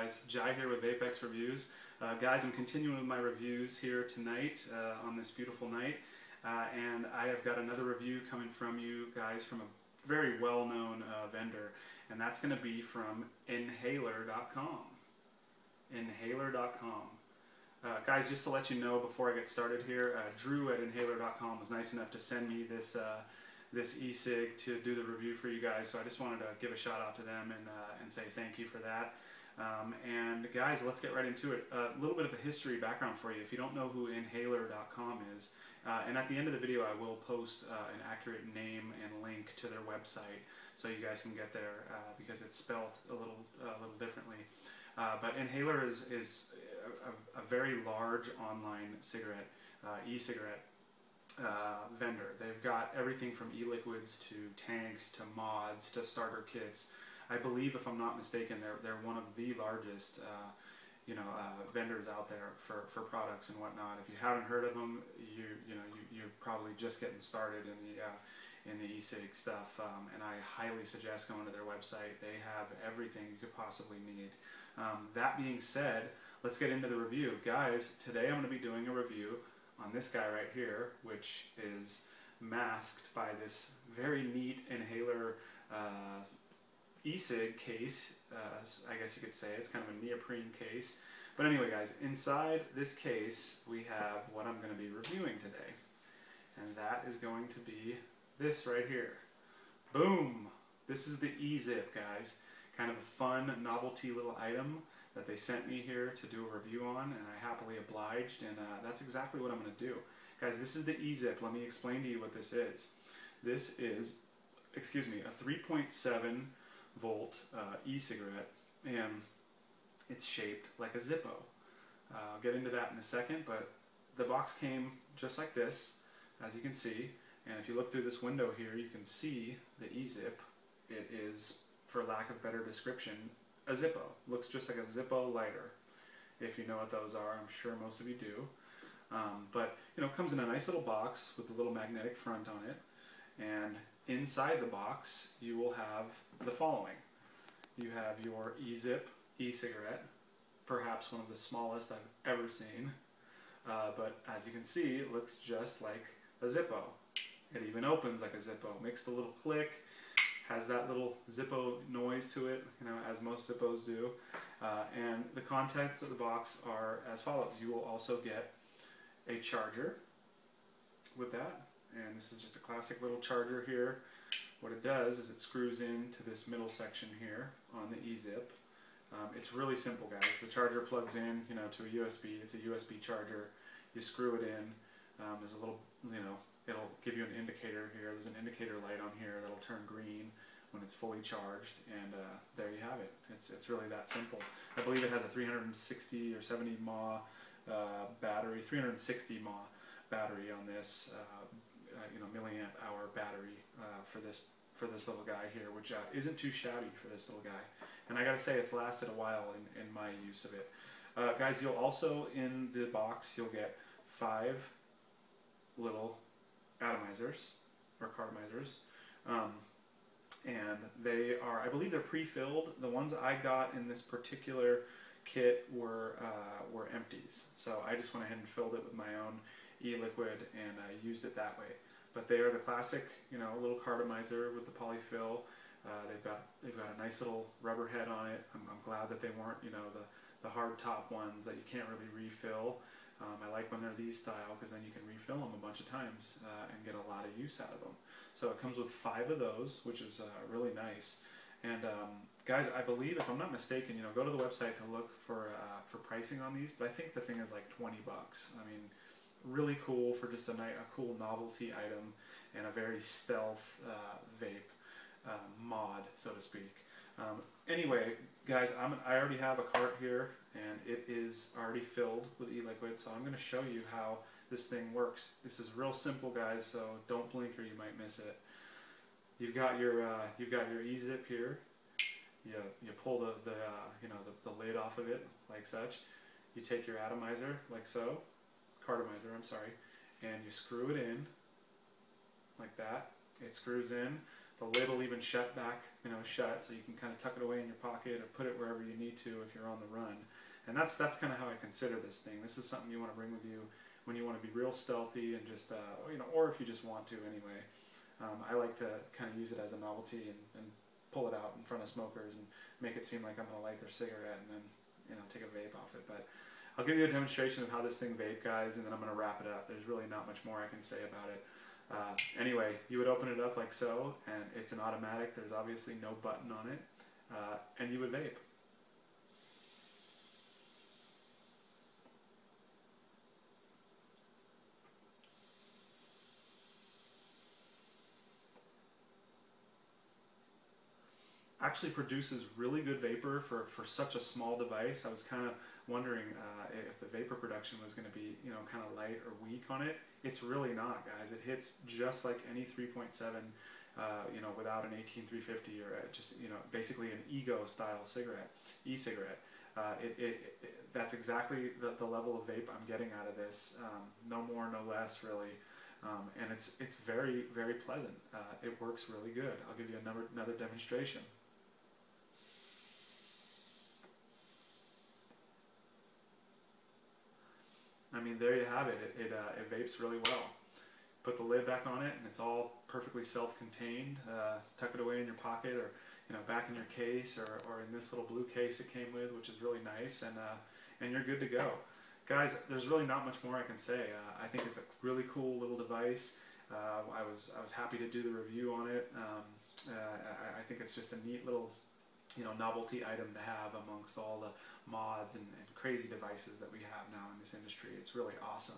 guys? Jai here with Vape Reviews. Guys, I'm continuing with my reviews here tonight on this beautiful night. And I have got another review coming from you guys from a very well-known vendor. And that's going to be from Nhaler.com. Nhaler.com. Guys, just to let you know before I get started here, Drew at Nhaler.com was nice enough to send me this this e-cig to do the review for you guys, so I just wanted to give a shout out to them and say thank you for that. And guys, let's get right into it. A little bit of a history background for you if you don't know who Nhaler.com is. And at the end of the video I will post an accurate name and link to their website so you guys can get there because it's spelled a little differently. But Nhaler is a very large online cigarette, e-cigarette vendor. They've got everything from e-liquids to tanks to mods to starter kits. I believe, if I'm not mistaken, they're one of the largest vendors out there for products and whatnot. If you haven't heard of them, you're probably just getting started in the e-cig stuff, and I highly suggest going to their website. They have everything you could possibly need. That being said, let's get into the review. Guys, today I'm going to be doing a review on this guy right here, which is masked by this very neat Nhaler e-cig case. I guess you could say it's kind of a neoprene case. But anyway, guys, inside this case we have what I'm going to be reviewing today, and that is going to be this right here. Boom! This is the e-zip, guys. Kind of a fun novelty little item that they sent me here to do a review on, and I happily obliged, and that's exactly what I'm going to do. Guys, this is the e-zip. Let me explain to you what this is. This is, excuse me, a 3.7 volt e-cigarette, and it's shaped like a Zippo. I'll get into that in a second, but the box came just like this, as you can see, and if you look through this window here, you can see the e-zip. It is, for lack of better description, a Zippo. Looks just like a Zippo lighter. If you know what those are, I'm sure most of you do. But it comes in a nice little box with a little magnetic front on it, and inside the box you will have the following. You have your e-zip e-cigarette, perhaps one of the smallest I've ever seen, but as you can see, it looks just like a Zippo. It even opens like a Zippo. Makes a little click. Has that little Zippo noise to it, as most Zippos do. And the contents of the box are as follows. You will also get a charger with that, and this is just a classic little charger here. What it does is it screws into this middle section here on the e-zip. It's really simple, guys. The charger plugs in, to a USB. It's a USB charger. You screw it in. There's a little, it'll give you an indicator here. There's an indicator light on here that'll turn green when it's fully charged, and there you have it. It's really that simple. I believe it has a 360 or 70 mAh battery, 360 mAh battery on this, milliamp hour battery for this little guy here, which isn't too shabby for this little guy. And I gotta say, it's lasted a while in my use of it. Guys, you'll also, in the box, you'll get 5 little atomizers or cartomizers, and they are, I believe they're pre-filled. The ones I got in this particular kit were empties, so I just went ahead and filled it with my own e-liquid and I used it that way. But they are the classic, little cartomizer with the polyfill. They've got a nice little rubber head on it. I'm glad that they weren't, the hard top ones that you can't really refill. I like when they're these style because then you can refill them a bunch of times and get a lot of use out of them. So it comes with 5 of those, which is really nice. And guys, I believe, if I'm not mistaken, go to the website to look for pricing on these, but I think the thing is like 20 bucks. I mean, really cool for just a cool novelty item and a very stealth vape mod, so to speak. Anyway, guys, I already have a cart here, and it is already filled with e-liquid, so I'm going to show you how this thing works. This is real simple, guys, so don't blink or you might miss it. You've got your e-zip here. You pull the lid off of it like such. You take your atomizer like so, cartomizer, I'm sorry, and you screw it in like that. It screws in. The lid will even shut back, shut, so you can kind of tuck it away in your pocket or put it wherever you need to if you're on the run. And that's kind of how I consider this thing. This is something you want to bring with you when you want to be real stealthy and just, or if you just want to anyway. I like to kind of use it as a novelty and pull it out in front of smokers and make it seem like I'm going to light their cigarette and then, take a vape off it. But I'll give you a demonstration of how this thing vape, guys, and then I'm going to wrap it up. There's really not much more I can say about it. Anyway, you would open it up like so, and it's an automatic. There's obviously no button on it, and you would vape. Actually produces really good vapor for such a small device. I was kind of wondering if the vapor production was going to be, kind of light or weak on it. It's really not, guys. It hits just like any 3.7, without an 18350 or just, basically an Ego style cigarette, e-cigarette. That's exactly the level of vape I'm getting out of this. No more, no less, really. And it's very, very pleasant. It works really good. I'll give you another demonstration. I mean, there you have it. It vapes really well. Put the lid back on it, and it's all perfectly self-contained. Tuck it away in your pocket, or back in your case, or in this little blue case it came with, which is really nice, and you're good to go. Guys, there's really not much more I can say. I think it's a really cool little device. I was happy to do the review on it. I think it's just a neat little novelty item to have amongst all the mods and crazy devices that we have now in this industry. It's really awesome.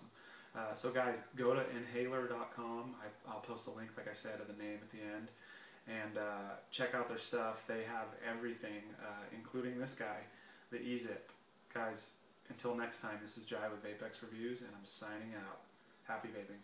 So guys, go to nhaler.com. I'll post a link, like I said, of the name at the end, and check out their stuff. They have everything, including this guy, the E-Zip. Guys, until next time, this is Jai with VapeX Reviews, and I'm signing out. Happy vaping.